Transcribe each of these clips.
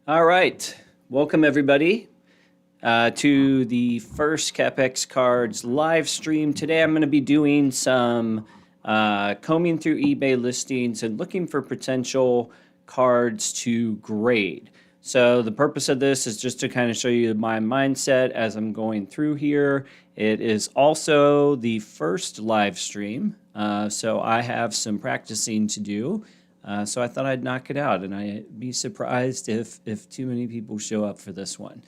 All right. Welcome, everybody, to the first CapXCards live stream. Today, I'm going to be doing some combing through eBay listings and looking for potential cards to grade. So, the purpose of this is just to kind of show you my mindset as I'm going through here. It is also the first live stream, so I have some practicing to do. So I thought I'd knock it out, and I'd be surprised if too many people show up for this one.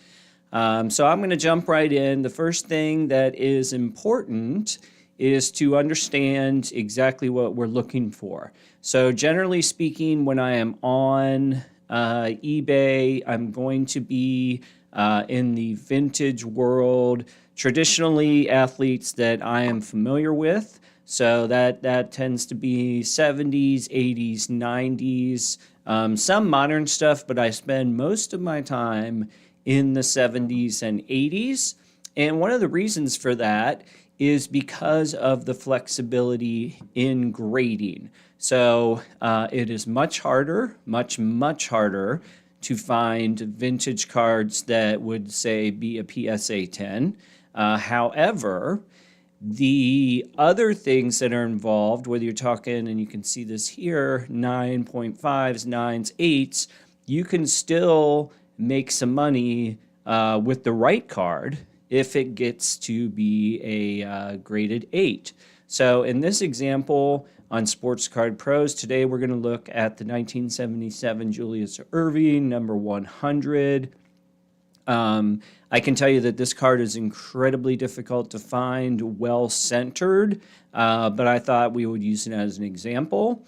So I'm going to jump right in. The first thing that is important is to understand exactly what we're looking for. So generally speaking, when I am on eBay, I'm going to be in the vintage world, traditionally athletes that I am familiar with. So that tends to be 70s, 80s, 90s, some modern stuff, but I spend most of my time in the 70s and 80s. And one of the reasons for that is because of the flexibility in grading. So it is much harder, much harder to find vintage cards that would, say, be a PSA 10. However, the other things that are involved, whether you're talking, and you can see this here, 9.5s, 9s, 8s, you can still make some money with the right card if it gets to be a graded 8. So in this example on Sports Card Pros, today we're going to look at the 1977 Julius Erving, number 100. I can tell you that this card is incredibly difficult to find, well-centered, but I thought we would use it as an example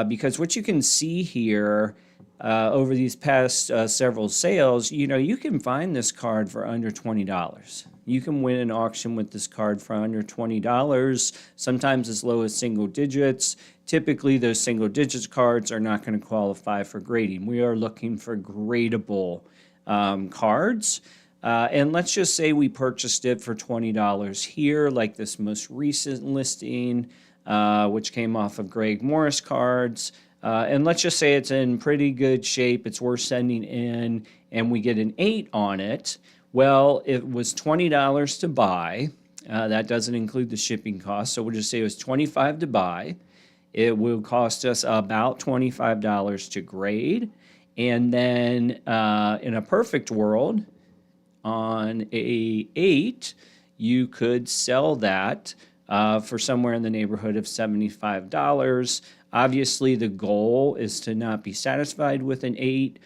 because what you can see here over these past several sales, you can find this card for under $20. You can win an auction with this card for under $20, sometimes as low as single digits. Typically, those single digits cards are not going to qualify for grading. We are looking for gradable cards. And let's just say we purchased it for $20 here, like this most recent listing, which came off of Greg Morris Cards. And let's just say it's in pretty good shape. It's worth sending in, and we get an 8 on it. Well, it was $20 to buy. That doesn't include the shipping cost. So we'll just say it was $25 to buy. It will cost us about $25 to grade. And then in a perfect world, on a 8, you could sell that for somewhere in the neighborhood of $75. Obviously, the goal is to not be satisfied with an 8.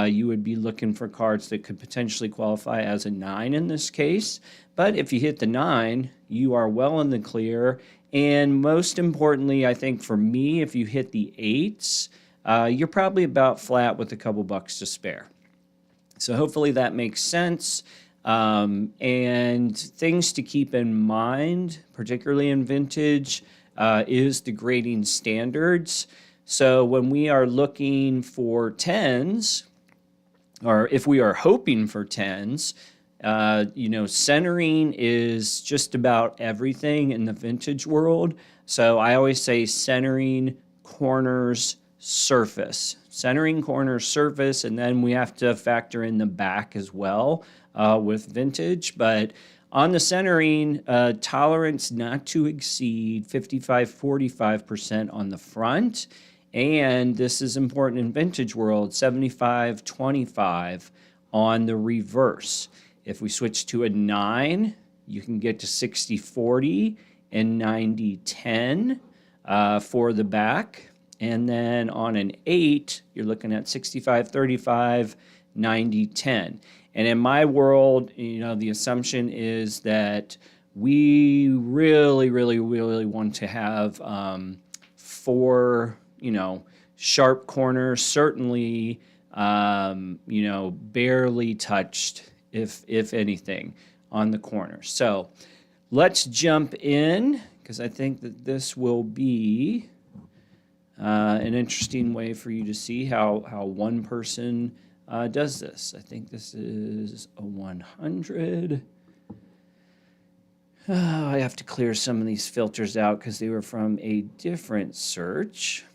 You would be looking for cards that could potentially qualify as a 9 in this case. But if you hit the 9, you are well in the clear. And most importantly, I think for me, if you hit the 8s, you're probably about flat with a couple bucks to spare. So hopefully that makes sense. And things to keep in mind, particularly in vintage, is the grading standards. So when we are looking for 10s, or if we are hoping for 10s, centering is just about everything in the vintage world. So I always say centering, corners, surface. Centering, corners, surface, and then we have to factor in the back as well with vintage. But on the centering, tolerance not to exceed 55-45% on the front. And this is important in vintage world, 75-25 on the reverse. If we switch to a 9, you can get to 60-40 and 90-10 for the back. And then on an 8, you're looking at 65-35, 90-10. And in my world, the assumption is that we really want to have 4, sharp corners, certainly, barely touched, if anything, on the corners. So let's jump in, because I think that this will be an interesting way for you to see how one person does this. I think this is a 100. I have to clear some of these filters out because they were from a different search.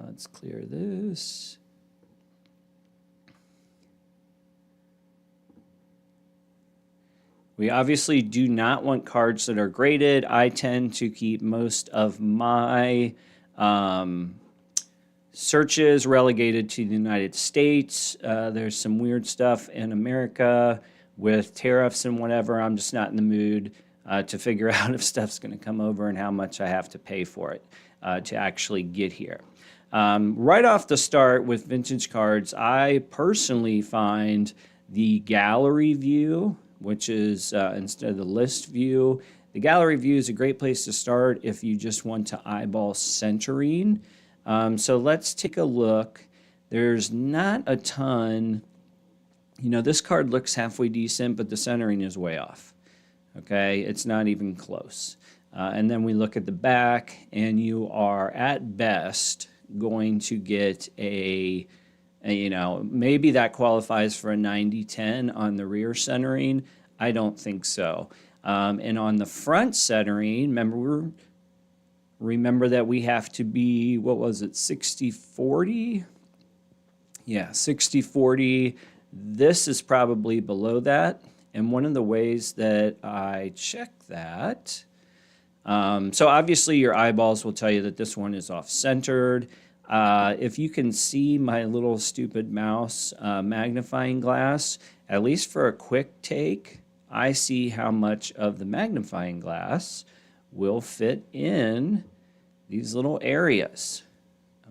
Let's clear this. We obviously do not want cards that are graded. I tend to keep most of my searches relegated to the United States. There's some weird stuff in America with tariffs and whatever. I'm just not in the mood to figure out if stuff's going to come over and how much I have to pay for it to actually get here. Right off the start with vintage cards, I personally find the gallery view, which is instead of the list view. The gallery view is a great place to start if you just want to eyeball centering. So let's take a look. There's not a ton. You know, this card looks halfway decent, but the centering is way off. Okay, it's not even close. And then we look at the back, and you are at best going to get a you know, maybe that qualifies for a 90-10 on the rear centering. I don't think so. And on the front centering, remember that we have to be, what was it, 60-40? Yeah, 60-40. This is probably below that. And one of the ways that I check that, so obviously your eyeballs will tell you that this one is off-centered. If you can see my little stupid mouse magnifying glass, at least for a quick take, I see how much of the magnifying glass will fit in these little areas.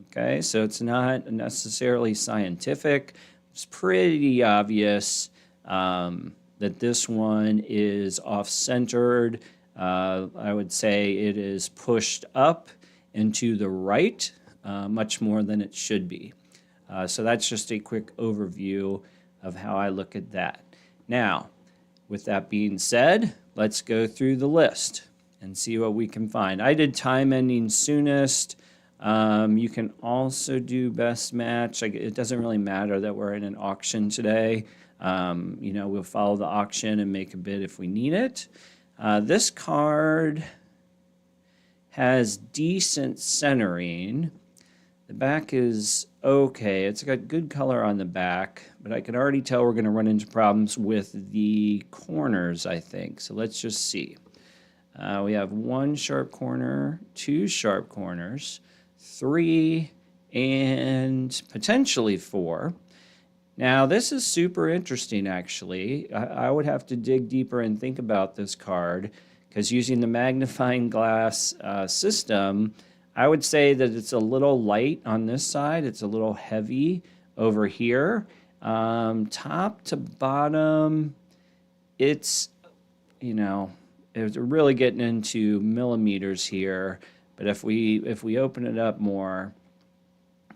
Okay, so it's not necessarily scientific. It's pretty obvious that this one is off-centered. I would say it is pushed up and to the right much more than it should be. So that's just a quick overview of how I look at that. Now, with that being said, let's go through the list and see what we can find. I did time ending soonest. You can also do best match. It doesn't really matter that we're in an auction today. You know, we'll follow the auction and make a bid if we need it. This card has decent centering. The back is okay. It's got good color on the back, but I can already tell we're going to run into problems with the corners, I think. So let's just see. We have one sharp corner, two sharp corners, three, and potentially four. Now, this is super interesting, actually. I would have to dig deeper and think about this card, because using the magnifying glass system, I would say that it's a little light on this side. It's a little heavy over here. Top to bottom, it's, you know, it's really getting into millimeters here. But if we open it up more,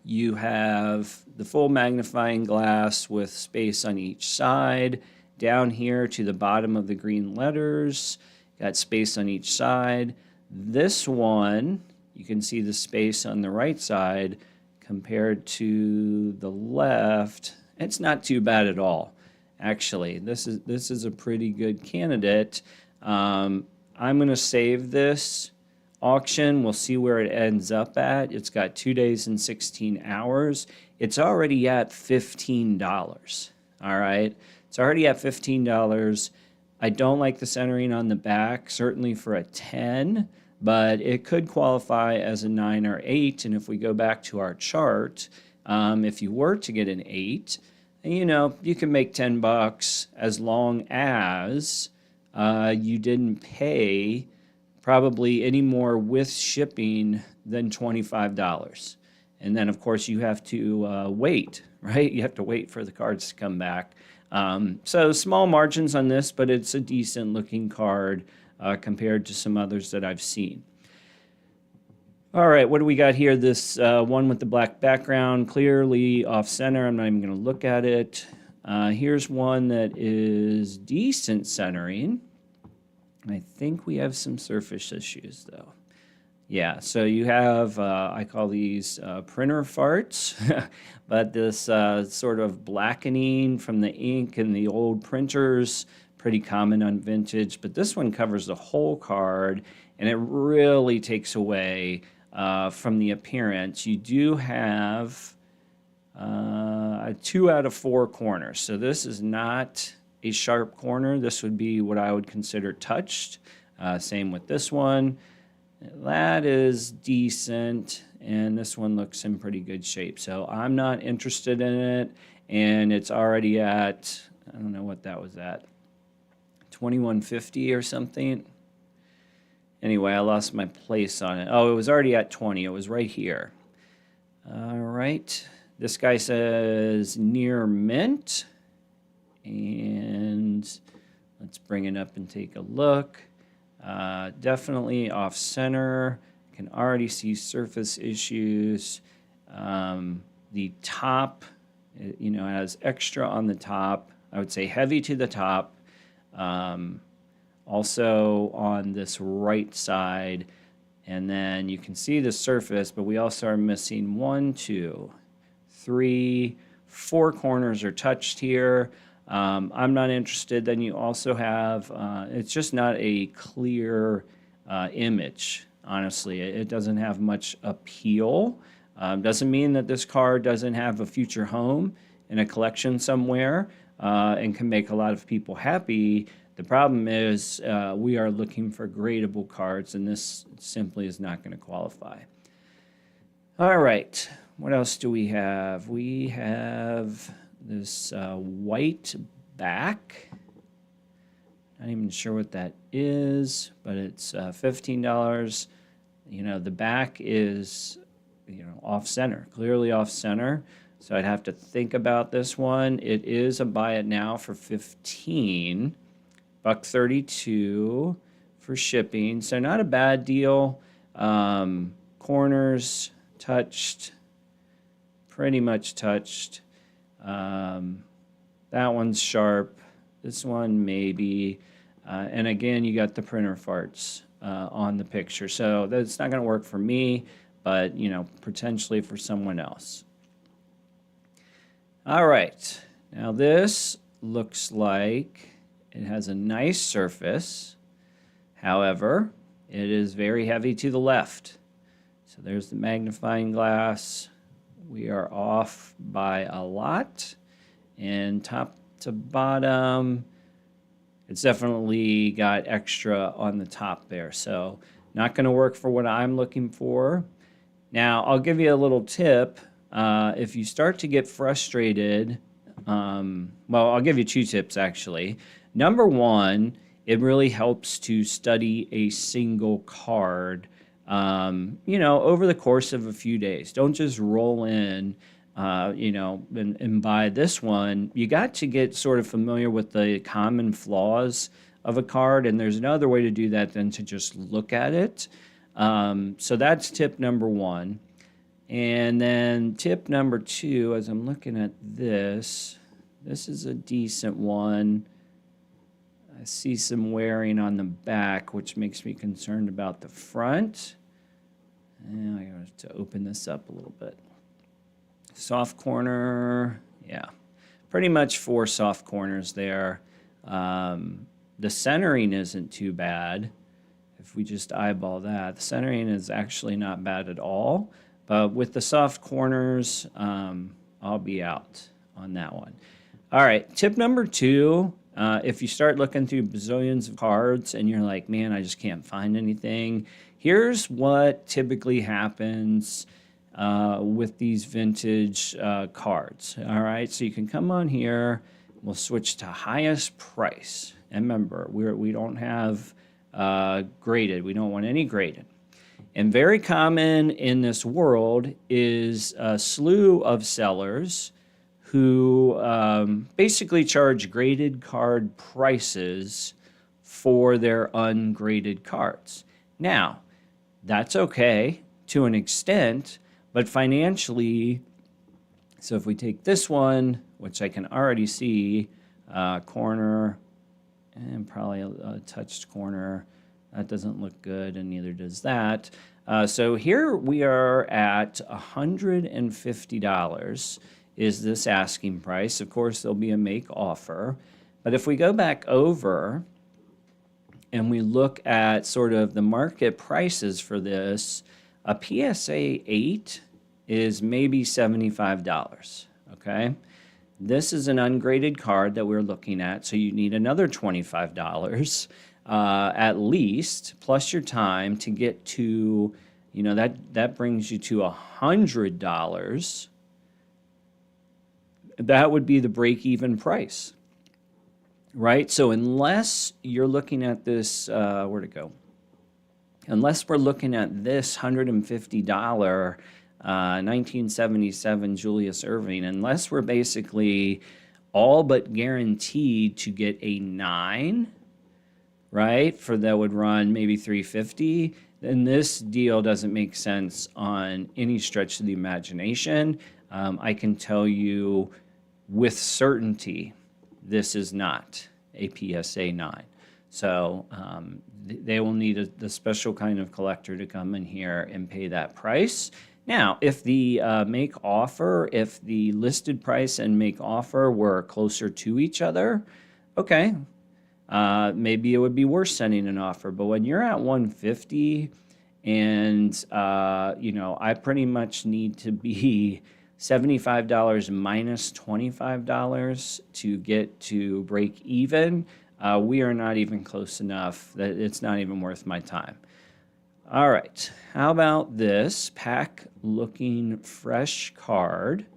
you have the full magnifying glass with space on each side. Down here to the bottom of the green letters, got space on each side. This one, you can see the space on the right side compared to the left. It's not too bad at all, actually. This is a pretty good candidate. I'm going to save this auction. We'll see where it ends up at. It's got 2 days and 16 hours. It's already at $15. All right? It's already at $15. I don't like the centering on the back, certainly for a 10, but it could qualify as a 9 or 8. And if we go back to our chart, if you were to get an 8, you know, you can make $10 as long as you didn't pay probably any more with shipping than $25. And then, of course, you have to wait, right? You have to wait for the cards to come back. So small margins on this, but it's a decent looking card compared to some others that I've seen. All right, what do we got here? This one with the black background, clearly off center. I'm not even going to look at it. Here's one that is decent centering. I think we have some surface issues, though. Yeah, so you have, I call these printer farts, but this sort of blackening from the ink and the old printers, pretty common on vintage, but this one covers the whole card, and it really takes away from the appearance. You do have 2 out of 4 corners, so this is not a sharp corner. This would be what I would consider touched. Same with this one. That is decent, and this one looks in pretty good shape. So I'm not interested in it, and it's already at, I don't know what that was at, 2150 or something. Anyway, I lost my place on it. Oh, it was already at 20. It was right here. All right. This guy says near mint. And let's bring it up and take a look. Definitely off center. Can already see surface issues. The top, you know, has extra on the top. I would say heavy to the top. Also on this right side, and then you can see the surface, but we also are missing 1, 2, 3, 4 corners are touched here. I'm not interested. Then you also have, it's just not a clear image, honestly. It doesn't have much appeal. Doesn't mean that this card doesn't have a future home in a collection somewhere and can make a lot of people happy. The problem is we are looking for gradable cards, and this simply is not going to qualify. All right, what else do we have? We have this white back. Not even sure what that is, but it's $15. You know, the back is, you know, off center, clearly off center. So I'd have to think about this one. It is a buy it now for $15. $1.32 for shipping, so not a bad deal. Corners touched, pretty much touched. That one's sharp. This one maybe. And again, you got the printer farts on the picture, so that's not going to work for me, but you know, potentially for someone else. All right, now this looks like it has a nice surface. However, it is very heavy to the left. So there's the magnifying glass. We are off by a lot. And top to bottom, it's definitely got extra on the top there. So not going to work for what I'm looking for. Now, I'll give you a little tip. If you start to get frustrated, well, I'll give you 2 tips actually. Number one, it really helps to study a single card, you know, over the course of a few days. Don't just roll in, you know, and buy this one. You got to get sort of familiar with the common flaws of a card, and there's another way to do that than to just look at it. So that's tip number one. And then tip number 2, as I'm looking at this is a decent one. I see some wearing on the back, which makes me concerned about the front. And I got to open this up a little bit. Soft corner, yeah. Pretty much 4 soft corners there. The centering isn't too bad. If we just eyeball that, the centering is actually not bad at all. But with the soft corners, I'll be out on that one. All right, tip number 2. If you start looking through bazillions of cards and you're like, man, I just can't find anything, here's what typically happens with these vintage cards. All right, so you can come on here. We'll switch to highest price. And remember, we don't have graded. We don't want any graded. And very common in this world is a slew of sellers who basically charge graded card prices for their ungraded cards. Now, that's okay to an extent, but financially, so if we take this one, which I can already see, corner, and probably a touched corner, that doesn't look good, and neither does that. So here we are at $150 is this asking price. Of course, there'll be a make offer. But if we go back over and we look at sort of the market prices for this, a PSA 8 is maybe $75, okay? This is an ungraded card that we're looking at, so you need another $25 at least, plus your time to get to, that brings you to $100. That would be the break-even price, right? So unless you're looking at this, where'd it go? Unless we're looking at this $150 1977 Julius Erving, unless we're basically all but guaranteed to get a 9, right, for that would run maybe 350, then this deal doesn't make sense on any stretch of the imagination. I can tell you with certainty this is not a PSA 9. So they will need the special kind of collector to come in here and pay that price. Now, if the if the listed price and make offer were closer to each other, okay, maybe it would be worth sending an offer. But when you're at 150 and, I pretty much need to be $75 minus $25 to get to break even, we are not even close enough that it's not even worth my time. All right, how about this pack looking fresh card?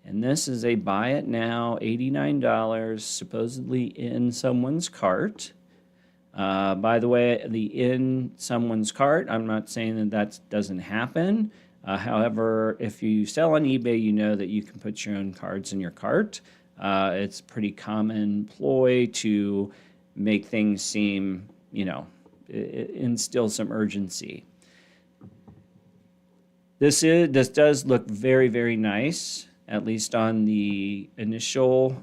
And this is a buy it now, $89, supposedly in someone's cart. By the way, the in someone's cart, I'm not saying that doesn't happen. However, if you sell on eBay, you know that you can put your own cards in your cart. It's a pretty common ploy to make things seem, instill some urgency. This does look very, very nice, at least on the initial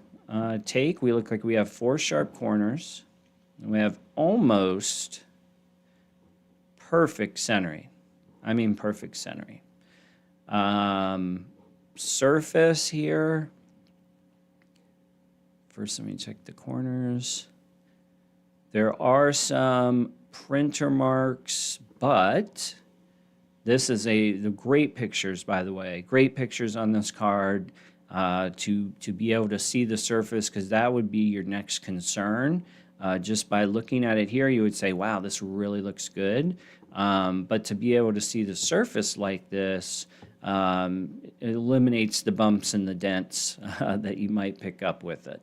take. We look like we have 4 sharp corners. And we have almost perfect centering. I mean perfect centering. Surface here. First, let me check the corners. There are some printer marks, but this is the great pictures, by the way. Great pictures on this card to be able to see the surface, because that would be your next concern. Just by looking at it here, you would say, wow, this really looks good. But to be able to see the surface like this, it eliminates the bumps and the dents that you might pick up with it.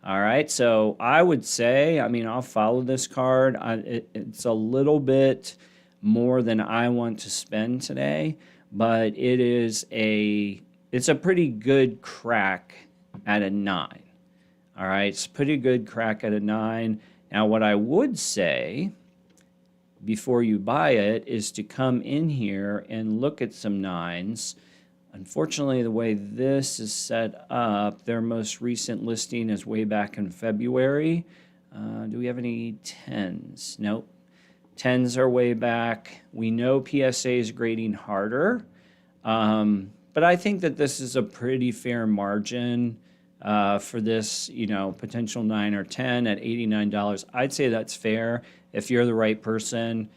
All right, so I would say, I'll follow this card. It's a little bit more than I want to spend today, but it's a pretty good crack at a 9. All right, it's a pretty good crack at a 9. Now, what I would say before you buy it is to come in here and look at some 9s. Unfortunately, the way this is set up, their most recent listing is way back in February. Do we have any 10s? Nope. 10s are way back. We know PSA is grading harder, but I think that this is a pretty fair margin for this, potential 9 or 10 at $89. I'd say that's fair if you're the right person.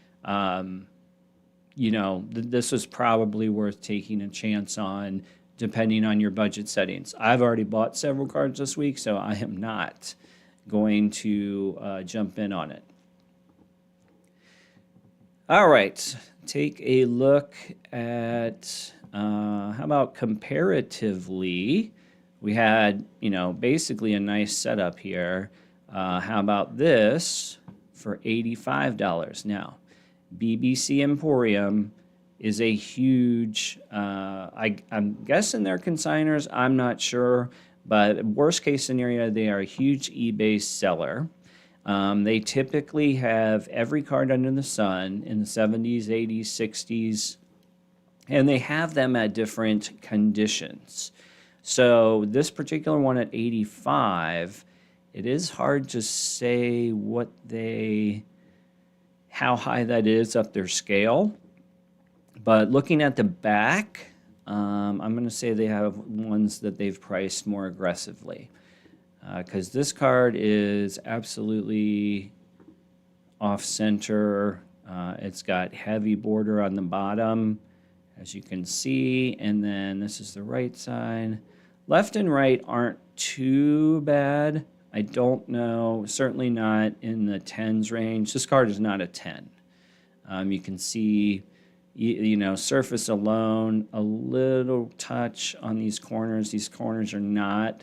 This was probably worth taking a chance on, depending on your budget settings. I've already bought several cards this week, so I am not going to jump in on it. All right, take a look at, how about comparatively? We had, basically a nice setup here. How about this for $85? Now, BBC Emporium is a huge, I'm guessing they're consigners, I'm not sure, but worst case scenario, they are a huge eBay seller. They typically have every card under the sun in the 70s, 80s, 60s, and they have them at different conditions. So this particular one at 85, it is hard to say how high that is up their scale. But looking at the back, I'm going to say they have ones that they've priced more aggressively. Because this card is absolutely off-center. It's got heavy border on the bottom, as you can see. And then this is the right side. Left and right aren't too bad. I don't know, certainly not in the 10s range. This card is not a 10. You can see, you know, surface alone, a little touch on these corners. These corners are not,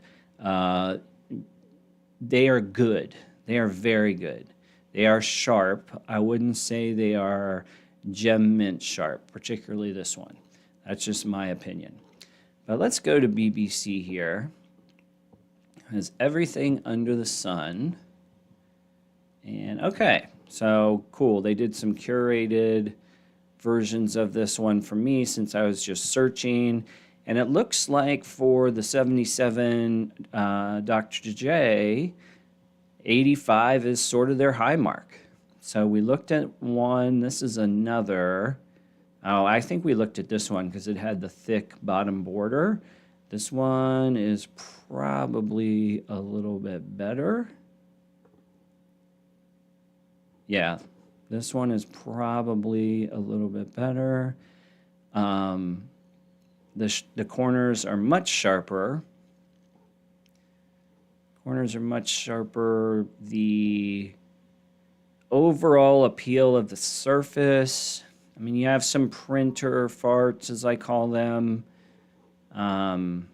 they are good. They are very good. They are sharp. I wouldn't say they are gem mint sharp, particularly this one. That's just my opinion. But let's go to BBC here. It has everything under the sun. And okay, so cool. They did some curated versions of this one for me since I was just searching. And it looks like for the 77 Dr. J, 85 is sort of their high mark. So we looked at one. This is another. Oh, I think we looked at this one because it had the thick bottom border. This one is probably a little bit better. Yeah, this one is probably a little bit better. The corners are much sharper. Corners are much sharper. The overall appeal of the surface, I mean, you have some printer farts, as I call them. I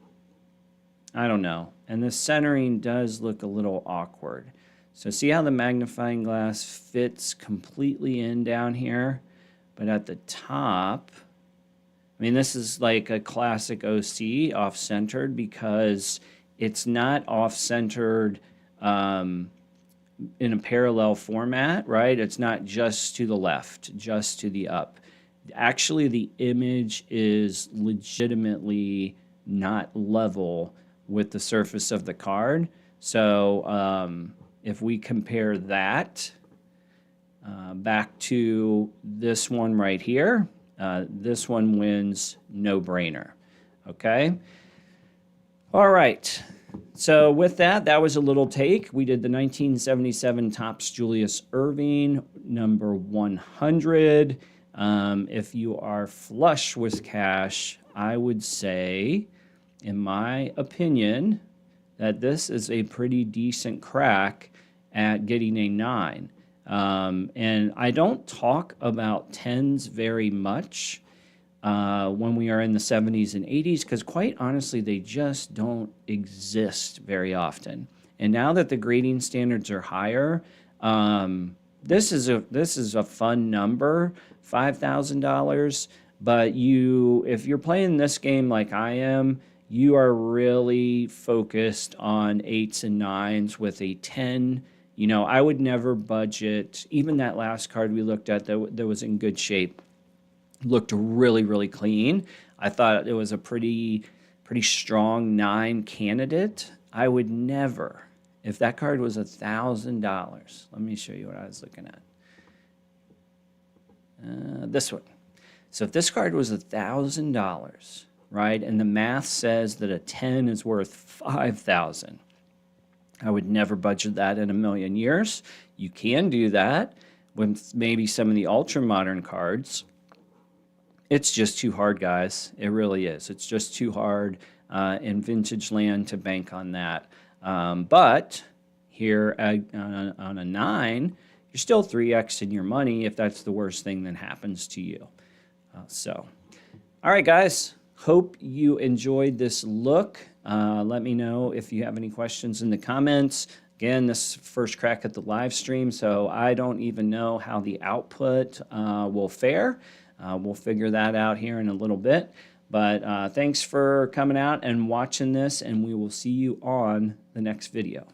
don't know. And the centering does look a little awkward. So see how the magnifying glass fits completely in down here? But at the top, I mean, this is like a classic OC, off-centered, because it's not off-centered in a parallel format, right? It's not just to the left, just to the up. Actually, the image is legitimately not level with the surface of the card. So if we compare that back to this one right here, this one wins no brainer. Okay? All right. So with that, that was a little take. We did the 1977 Topps Julius Erving, number 100. If you are flush with cash, I would say, in my opinion, that this is a pretty decent crack at getting a 9. And I don't talk about 10s very much when we are in the 70s and 80s, because quite honestly, they just don't exist very often. And now that the grading standards are higher, this is a fun number, $5,000. But if you're playing this game like I am, you are really focused on 8s and 9s with a 10. You know, I would never budget. Even that last card we looked at that was in good shape looked really, really clean. I thought it was a pretty strong 9 candidate. I would never, if that card was $1,000. Let me show you what I was looking at. This one. So if this card was $1,000, right, and the math says that a 10 is worth $5,000, I would never budget that in a million years. You can do that with maybe some of the ultra-modern cards. It's just too hard, guys. It really is. It's just too hard in vintage land to bank on that. But here on a 9, you're still 3xing your money if that's the worst thing that happens to you. All right, guys. Hope you enjoyed this look. Let me know if you have any questions in the comments. Again, this is first crack at the live stream, so I don't even know how the output will fare. We'll figure that out here in a little bit. But thanks for coming out and watching this, and we will see you on the next video.